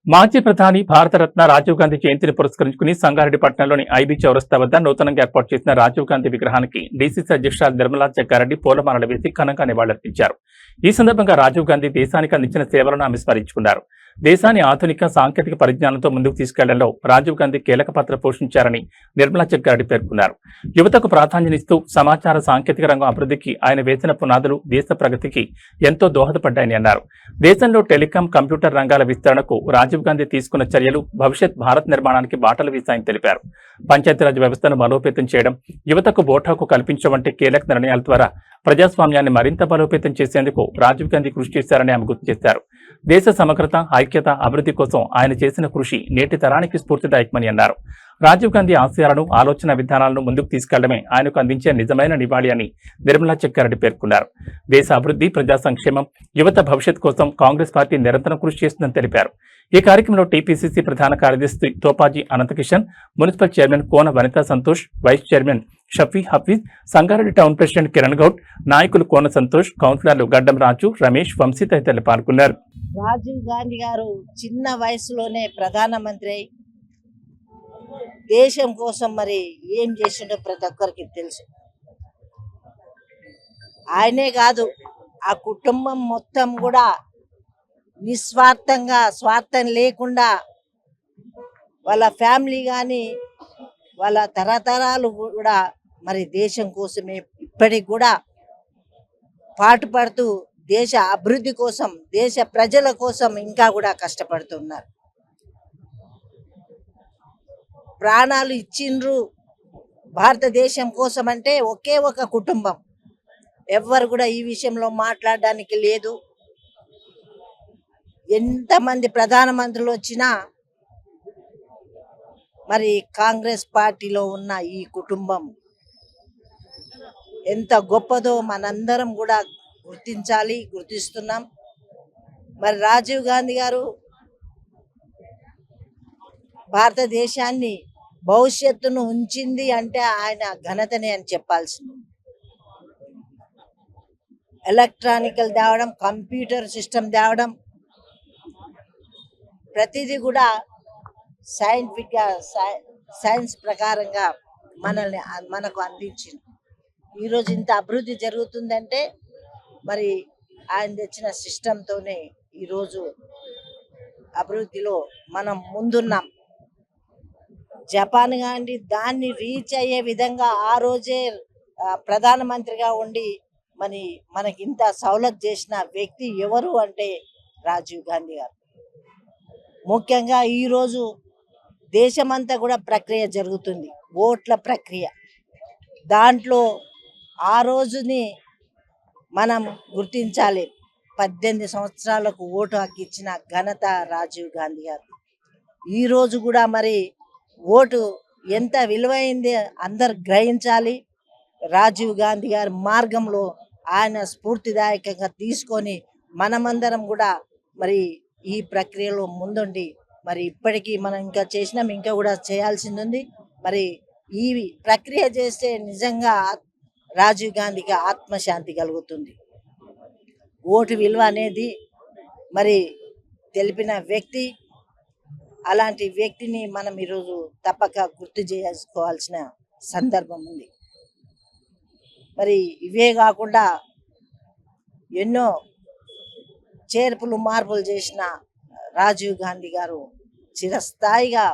మాజీ ప్రధాని భారతరత్న రాజీవ్ గాంధీ జయంతిని పురస్కరించుకుని సంగారెడ్డి పట్టణంలోని ఐబీ చౌరస్తా వద్ద నూతనంగా ఏర్పాటు చేసిన రాజీవ్ గాంధీ విగ్రహానికి డీసీసీ అధ్యక్షురాలు నిర్మలా జగ్గారెడ్డి పూలమాలలు వేసి ఘనంగా నివాళులర్పించారు. ఈ సందర్భంగా రాజీవ్ గాంధీ దేశానికి అందించిన సేవలను ఆమె స్మరించుకున్నారు. దేశాన్ని ఆధునిక సాంకేతిక పరిజ్ఞానంతో ముందుకు తీసుకెళ్లడంలో రాజీవ్ గాంధీ కీలక పాత్ర పోషించారని నిర్మలా జగ్గారెడ్డి పేర్కొన్నారు. యువతకు ప్రాధాన్యమిస్తూ సమాచార సాంకేతిక రంగం అభివృద్ధికి ఆయన వేసిన పునాదులు దేశ ప్రగతికి ఎంతో దోహదపడ్డాయని అన్నారు. దేశంలో టెలికాం, కంప్యూటర్ రంగాల విస్తరణకు రాజీవ్ గాంధీ తీసుకున్న చర్యలు భవిష్యత్ భారత్ నిర్మాణానికి బాటలు వేశాయని తెలిపారు. పంచాయతీరాజ్ వ్యవస్థను బలోపేతం చేయడం, యువతకు ఓటు కల్పించడం వంటి కీలక నిర్ణయాల ద్వారా ప్రజాస్వామ్యాన్ని మరింత బలోపేతం చేసేందుకు రాజీవ్ గాంధీ కృషి చేశారని ఆమె గుర్తు చేశారు. దేశ సమగ్రత, ఐక్యత, అభివృద్ధి కోసం ఆయన చేసిన కృషి నేటి తరానికి స్ఫూర్తిదాయకమని అన్నారు. రాజీవ్ గాంధీ ఆశయాలను, ఆలోచన విధానాలను ముందుకు తీసుకెళ్లడమే ఆయనకు అందించే నిజమైన నివాళి అని నిర్మలా జగ్గారెడ్డి పేర్కొన్నారు. దేశ అభివృద్ధి, ప్రజా సంక్షేమం, యువత భవిష్యత్ కోసం కాంగ్రెస్ పార్టీ నిరంతరం కృషి చేస్తుందని తెలిపారు. ఈ కార్యక్రమంలో టీపీసీసీ ప్రధాన కార్యదర్శి Topaji Anantakishan, municipal chairman Kona Vanitha Santosh, vice chairman Shafi Hafeez, Sangareddy town president Kiran Goud, నాయకులు కోన సంతోష్, కౌన్సిలర్లు గడ్డం రాజు, రమేష్, వంశీ తదితరులు పాల్గొన్నారు. రాజీవ్ గాంధీ గారు చిన్న వయసులోనే ప్రధానమంత్రి అయి దేశం కోసం మరి ఏం చేసిండో ప్రతి ఒక్కరికి తెలుసు. ఆయనే కాదు, ఆ కుటుంబం మొత్తం కూడా నిస్వార్థంగా, స్వార్థం లేకుండా వాళ్ళ ఫ్యామిలీ కానీ వాళ్ళ తరతరాలు కూడా మరి దేశం కోసమే ఇప్పటికి కూడా పాటుపడుతూ దేశ అభివృద్ధి కోసం, దేశ ప్రజల కోసం ఇంకా కూడా కష్టపడుతున్నారు. ప్రాణాలు ఇచ్చిండ్రు భారతదేశం కోసం అంటే ఒకే ఒక కుటుంబం. ఎవ్వరు కూడా ఈ విషయంలో మాట్లాడడానికి లేదు. ఎంతమంది ప్రధానమంత్రులు వచ్చినా మరి కాంగ్రెస్ పార్టీలో ఉన్న ఈ కుటుంబం ఎంత గొప్పదో మనందరం కూడా గుర్తించాలి, గుర్తిస్తున్నాం. మరి రాజీవ్ గాంధీ గారు భారతదేశాన్ని భవిష్యత్తును ఉంచింది అంటే ఆయన ఘనతనే అని చెప్పాల్సింది. ఎలక్ట్రానికల్ తేవడం, కంప్యూటర్ సిస్టమ్ తేవడం, ప్రతిదీ కూడా సైన్స్ ప్రకారంగా మనకు అందించింది. ఈరోజు ఇంత అభివృద్ధి జరుగుతుందంటే మరి ఆయన తెచ్చిన సిస్టంతోనే ఈరోజు అభివృద్ధిలో మనం ముందున్నాం. జపాన్ కాండి దాన్ని రీచ్ అయ్యే విధంగా ఆ రోజే ప్రధానమంత్రిగా ఉండి మనకి ఇంత సౌలభ్యం చేసిన వ్యక్తి ఎవరు అంటే రాజీవ్ గాంధీ గారు. ముఖ్యంగా ఈరోజు దేశమంతా కూడా ప్రక్రియ జరుగుతుంది, ఓట్ల ప్రక్రియ. దాంట్లో ఆ రోజుని మనం గుర్తించాలి. 18 సంవత్సరాలకు ఓటు హక్కు ఇచ్చిన ఘనత రాజీవ్ గాంధీ గారు. ఈరోజు కూడా మరి ఓటు ఎంత విలువైంది అందరు గ్రహించాలి. రాజీవ్ గాంధీ గారి మార్గంలో ఆయన స్ఫూర్తిదాయకంగా తీసుకొని మనమందరం కూడా మరి ఈ ప్రక్రియలో ముందుండి మరి ఇప్పటికీ మనం ఇంకా చేసినాం, ఇంకా కూడా చేయాల్సింది ఉంది. మరి ఈ ప్రక్రియ చేస్తే నిజంగా రాజీవ్ గాంధీకి ఆత్మశాంతి కలుగుతుంది. ఓటు విలువ అనేది మరి తెలిపిన వ్యక్తి. అలాంటి వ్యక్తిని మనం ఈరోజు తప్పక గుర్తు చేసుకోవాల్సిన సందర్భం ఉంది. మరి ఇవే కాకుండా ఎన్నో చేర్పులు మార్పులు చేసిన రాజీవ్ గాంధీ గారు చిరస్థాయిగా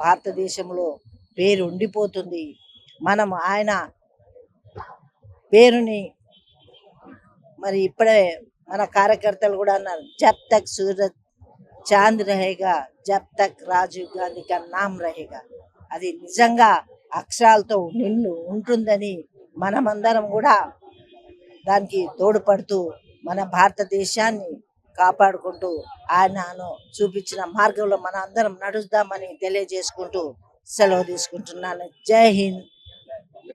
భారతదేశంలో పేరు ఉండిపోతుంది. మనం ఆయన పేరుని మరి ఇప్పుడే మన కార్యకర్తలు కూడా అన్నారు, జబ్ తక్ సూరజ్ చాంద్ రహేగా, జబ్ తక్ రాజీవ్ గాంధీ కా నామ్ రహేగా. అది నిజంగా అక్షరాలతో నిన్ను ఉంటుందని మనమందరం కూడా దానికి తోడ్పడుతూ మన భారతదేశాన్ని కాపాడుకుంటూ ఆయనను చూపించిన మార్గంలో మన అందరం నడుద్దామని తెలియజేసుకుంటూ సెలవు తీసుకుంటున్నాను. జై హింద్.